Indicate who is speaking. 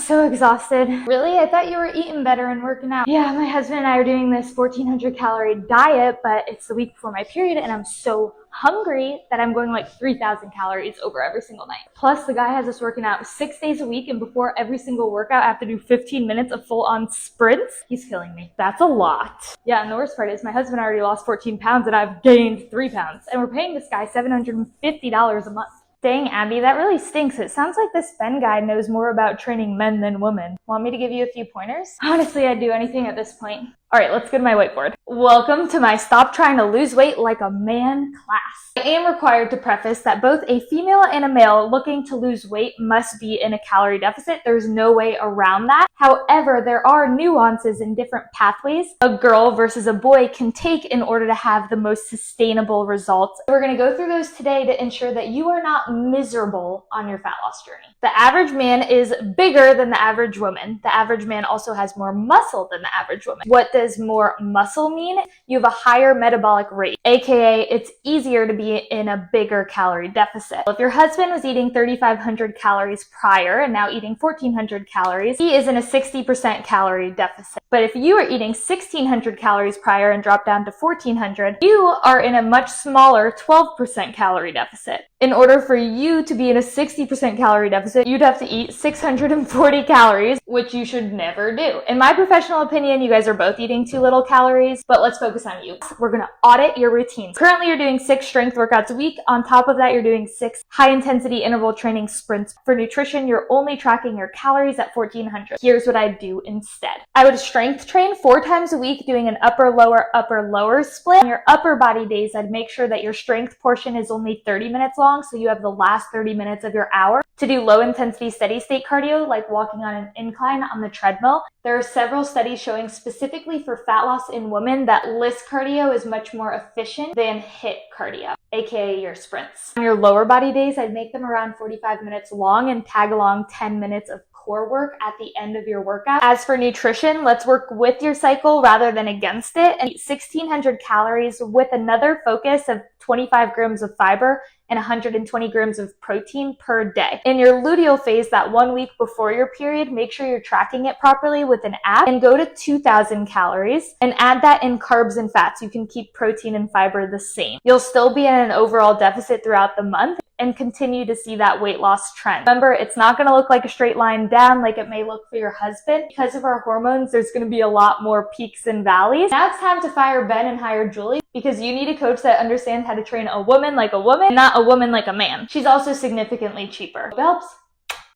Speaker 1: so exhausted. Really? I thought you were eating better and working out. Yeah, my husband and I are doing this 1400 calorie diet, but it's the week before my period and I'm so hungry that I'm going like 3,000 calories over every single night. Plus, the guy has us working out 6 days a week, and before every single workout, I have to do 15 minutes of full-on sprints. He's killing me. That's a lot. Yeah, and the worst part is my husband already lost 14 pounds and I've gained 3 pounds. And we're paying this guy $750 a month. Dang, Abby, that really stinks. It sounds like this Ben guy knows more about training men than women. Want me to give you a few pointers? Honestly, I'd do anything at this point. All right, let's go to my whiteboard. Welcome to my Stop Trying to Lose Weight Like a Man class. I am required to preface that both a female and a male looking to lose weight must be in a calorie deficit. There's no way around that. However, there are nuances in different pathways a girl versus a boy can take in order to have the most sustainable results. We're going to go through those today to ensure that you are not miserable on your fat loss journey. The average man is bigger than the average woman. The average man also has more muscle than the average woman. What does more muscle mean? You have a higher metabolic rate, aka it's easier to be in a bigger calorie deficit. If your husband was eating 3,500 calories prior and now eating 1,400 calories, he is in a 60% calorie deficit. But if you are eating 1,600 calories prior and drop down to 1,400, you are in a much smaller 12% calorie deficit. In order for you to be in a 60% calorie deficit, you'd have to eat 640 calories, which you should never do. In my professional opinion, you guys are both eating too little calories, but let's focus on you. We're gonna audit your routines. Currently, you're doing 6 strength workouts a week. On top of that, you're doing 6 high-intensity interval training sprints. For nutrition, you're only tracking your calories at 1,400. Here's what I'd do instead. I would strength train 4 times a week, doing an upper-lower split. On your upper body days, I'd make sure that your strength portion is only 30 minutes long, so you have the last 30 minutes of your hour to do low intensity steady state cardio, like walking on an incline on the treadmill. There are several studies showing specifically for fat loss in women that LISS cardio is much more efficient than HIIT cardio, aka your sprints. On your lower body days, I'd make them around 45 minutes long and tag along 10 minutes of core work at the end of your workout. As for nutrition, let's work with your cycle rather than against it and eat 1,600 calories with another focus of 25 grams of fiber and 120 grams of protein per day. In your luteal phase, that 1 week before your period, make sure you're tracking it properly with an app and go to 2,000 calories and add that in carbs and fats. You can keep protein and fiber the same. You'll still be in an overall deficit throughout the month and continue to see that weight loss trend. Remember, it's not going to look like a straight line down like it may look for your husband. Because of our hormones, there's going to be a lot more peaks and valleys. Now it's time to fire Ben and hire Julie, because you need a coach that understands how to train a woman like a woman, not a woman like a man. She's also significantly cheaper. Hope it helps.